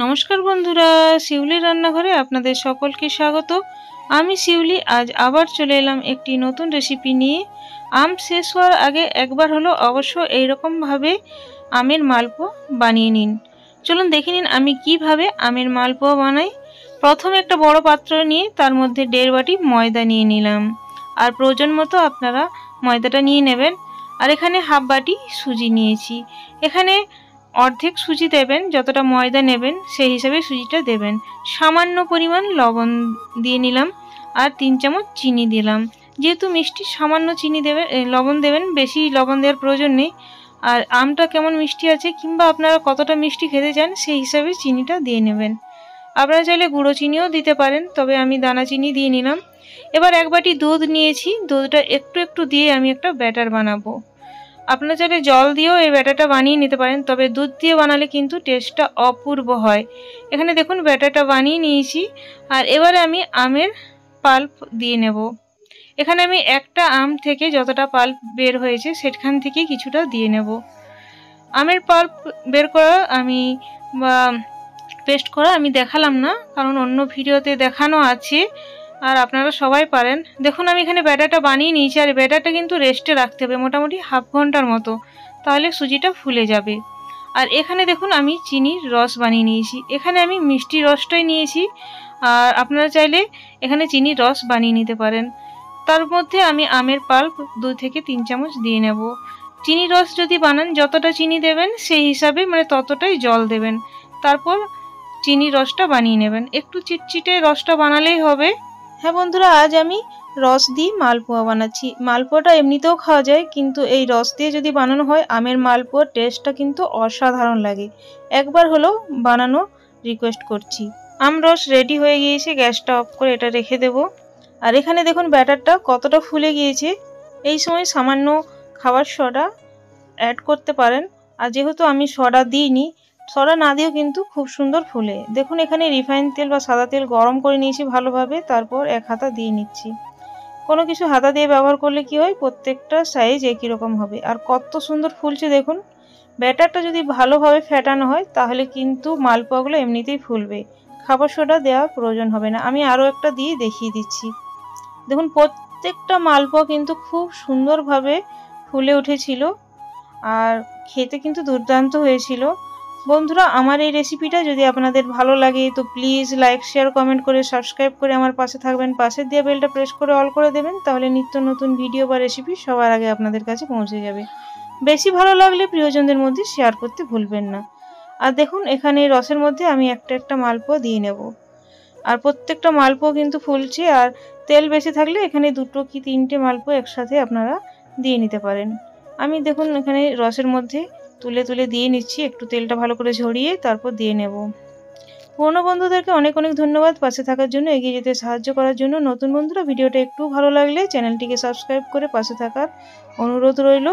নমস্কার বন্ধুরা, শিউলি রান্নাঘরে আপনাদের সকলকে স্বাগত। আমি শিউলি আজ আবার চলে এলাম একটি নতুন রেসিপি নিয়ে। আম শেষ হওয়ার আগে একবার হলো অবশ্য এইরকমভাবে আমের মালপোয়া বানিয়ে নিন। চলুন দেখে নিন আমি কিভাবে আমের মালপোয়া বানাই। প্রথমে একটা বড় পাত্র নিয়ে তার মধ্যে 1.5 বাটি ময়দা নিয়ে নিলাম, আর প্রয়োজন মতো আপনারা ময়দাটা নিয়ে নেবেন। আর এখানে হাফ বাটি সুজি নিয়েছি। এখানে অর্ধেক সুজি দেবেন, যতটা ময়দা নেবেন সেই হিসাবে সুজিটা দেবেন। সামান্য পরিমাণ লবণ দিয়ে নিলাম, আর 3 চামচ চিনি দিলাম। যেহেতু মিষ্টি সামান্য চিনি দেবেন, লবণ দেবেন, বেশি লবণ দেওয়ার প্রয়োজন নেই। আর আমটা কেমন মিষ্টি আছে কিংবা আপনারা কতটা মিষ্টি খেতে চান সেই হিসাবে চিনিটা দিয়ে নেবেন। আপনারা চাইলে গুঁড়ো চিনিও দিতে পারেন, তবে আমি দানা চিনি দিয়ে নিলাম। এবার 1 বাটি দুধ নিয়েছি। দুধটা একটু একটু দিয়ে আমি একটা ব্যাটার বানাবো। আপনারা চাইলে জল দিয়েও এই ব্যাটারটা বানিয়ে নিতে পারেন, তবে দুধ দিয়ে বানালে কিন্তু টেস্টটা অপূর্ব হয়। এখানে দেখুন ব্যাটারটা বানিয়ে নিয়েছি। আর এবারে আমি আমের পাল্প দিয়ে নেব। এখানে আমি একটা আম থেকে যতটা পাল্প বের হয়েছে সেখান থেকে কিছুটা দিয়ে নেব। আমের পাল্প বের করা আমি পেস্ট করা আমি দেখালাম না, কারণ অন্য ভিডিওতে দেখানো আছে আর আপনারা সবাই পারেন। দেখুন আমি এখানে ব্যাটারটা বানিয়ে নিয়েছি, আর ব্যাটারটা কিন্তু রেস্টে রাখতে হবে মোটামুটি হাফ ঘন্টার মতো, তাহলে সুজিটা ফুলে যাবে। আর এখানে দেখুন আমি চিনির রস বানিয়ে নিয়েছি। এখানে আমি মিষ্টি রসটাই নিয়েছি, আর আপনারা চাইলে এখানে চিনির রস বানিয়ে নিতে পারেন। তার মধ্যে আমি আমের পাল্প 2 থেকে 3 চামচ দিয়ে নেব। চিনির রস যদি বানান যতটা চিনি দেবেন সেই হিসাবে ততটাই জল দেবেন। তারপর চিনির রসটা বানিয়ে নেবেন। একটু চিটচিটে রসটা বানালেই হবে। হ্যাঁ বন্ধুরা, আজ আমি রস দিয়ে মালপোয়া বানাচ্ছি। মালপোয়াটা এমনিতেও খাওয়া যায়, কিন্তু এই রস দিয়ে যদি বানানো হয় আমের মালপোয়ার টেস্টটা কিন্তু অসাধারণ লাগে। একবার হলেও বানানো রিকোয়েস্ট করছি। আম রস রেডি হয়ে গিয়েছে, গ্যাসটা অফ করে এটা রেখে দেব। আর এখানে দেখুন ব্যাটারটা কতটা ফুলে গিয়েছে। এই সময় সামান্য খাবার সোডা অ্যাড করতে পারেন, আর যেহেতু আমি সোডা দিইনি, সোডা না দিয়েও কিন্তু খুব সুন্দর ফুলে। দেখুন এখানে রিফাইন তেল বা সাদা তেল গরম করে নিয়েছি ভালোভাবে, তারপর 1 হাতা দিয়ে নিচ্ছি। কোনো কিছু হাতা দিয়ে ব্যবহার করলে কি হয়, প্রত্যেকটা সাইজ একই রকম হবে। আর কত সুন্দর ফুলছে দেখুন। ব্যাটারটা যদি ভালোভাবে ফেটানো হয় তাহলে কিন্তু মালপোয়াগুলো এমনিতেই ফুলবে, খাবার সোডা দেওয়ার প্রয়োজন হবে না। আমি আরও একটা দিয়ে দেখিয়ে দিচ্ছি। দেখুন প্রত্যেকটা মালপোয়া কিন্তু খুব সুন্দরভাবে ফুলে উঠেছিল, আর খেতে কিন্তু দুর্দান্ত হয়েছিল। বন্ধুরা, আমার এই রেসিপিটা যদি আপনাদের ভালো লাগে তো প্লিজ লাইক, শেয়ার, কমেন্ট করে সাবস্ক্রাইব করে আমার পাশে থাকবেন। পাশের দিয়ে বেলটা প্রেস করে অল করে দেবেন, তাহলে নিত্য নতুন ভিডিও বা রেসিপি সবার আগে আপনাদের কাছে পৌঁছে যাবে। বেশি ভালো লাগলে প্রিয়জনদের মধ্যে শেয়ার করতে ভুলবেন না। আর দেখুন এখানে রসের মধ্যে আমি একটা একটা মালপোয়া দিয়ে নেব। আর প্রত্যেকটা মালপোয়া কিন্তু ফুলছে, আর তেল বেশি থাকলে এখানে 2 কি 3টে মালপোয়া একসাথে আপনারা দিয়ে নিতে পারেন। আমি দেখুন এখানে রসের মধ্যে তুলে তুলে দিয়ে নিচ্ছি, একটু তেলটা ভালো করে ঝরিয়ে তারপর দিয়ে নেব। পুরনো বন্ধুদেরকে অনেক অনেক ধন্যবাদ পাশে থাকার জন্য, এগিয়ে যেতে সাহায্য করার জন্য। নতুন বন্ধুরা ভিডিওটা একটু ভালো লাগলে চ্যানেলটিকে সাবস্ক্রাইব করে পাশে থাকার অনুরোধ রইল।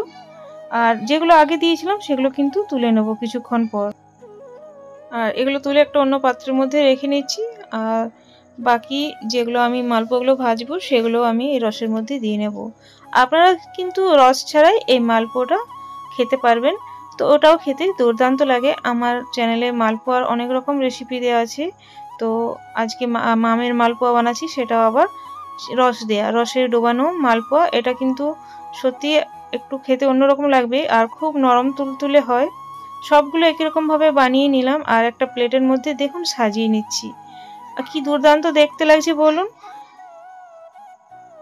আর যেগুলো আগে দিয়েছিলাম সেগুলো কিন্তু তুলে নেব কিছুক্ষণ পর। আর এগুলো তুলে একটা অন্য পাত্রের মধ্যে রেখে নিচ্ছি। আর বাকি যেগুলো আমি মালপোয়াগুলো ভাজবো সেগুলো আমি এই রসের মধ্যে দিয়ে নেব। আপনারা কিন্তু রস ছাড়াই এই মালপোয়াটা খেতে পারবেন, তো ওটাও খেতে দুর্দান্ত লাগে। আমার চ্যানেলে মালপোয়ার অনেক রকম রেসিপি দেওয়া আছে, তো আজকে আমের মালপোয়া বানাচ্ছি, সেটাও আবার রস দেয়া, রসে ডোবানো মালপোয়া। এটা কিন্তু সত্যি একটু খেতে অন্যরকম লাগবে, আর খুব নরম তুলতুলে হয়। সবগুলো একই রকমভাবে বানিয়ে নিলাম, আর একটা প্লেটের মধ্যে দেখুন সাজিয়ে নিচ্ছি। আর কি দুর্দান্ত দেখতে লাগছে বলুন।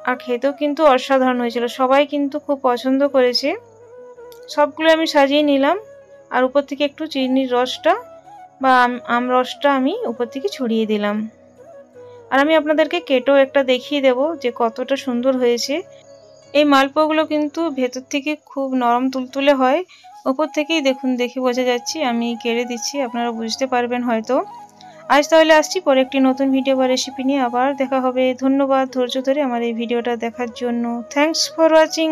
আর খেতেও কিন্তু অসাধারণ হয়েছিল, সবাই কিন্তু খুব পছন্দ করেছে। সবগুলো আমি সাজিয়ে নিলাম, আর উপর থেকে একটু চিনির রসটা বা আম রসটা আমি উপর থেকে ছড়িয়ে দিলাম। আর আমি আপনাদেরকে কেটেও একটা দেখিয়ে দেব যে কতটা সুন্দর হয়েছে। এই মালপোয়াগুলো কিন্তু ভেতর থেকে খুব নরম তুলতুলে হয়, উপর থেকেই দেখুন দেখে বোঝা যাচ্ছে। আমি কেড়ে দিচ্ছি, আপনারা বুঝতে পারবেন হয়তো। আজ তাহলে আসছি, পরে একটি নতুন ভিডিও বা রেসিপি নিয়ে আবার দেখা হবে। ধন্যবাদ ধৈর্য ধরে আমার এই ভিডিওটা দেখার জন্য। Thanks for watching.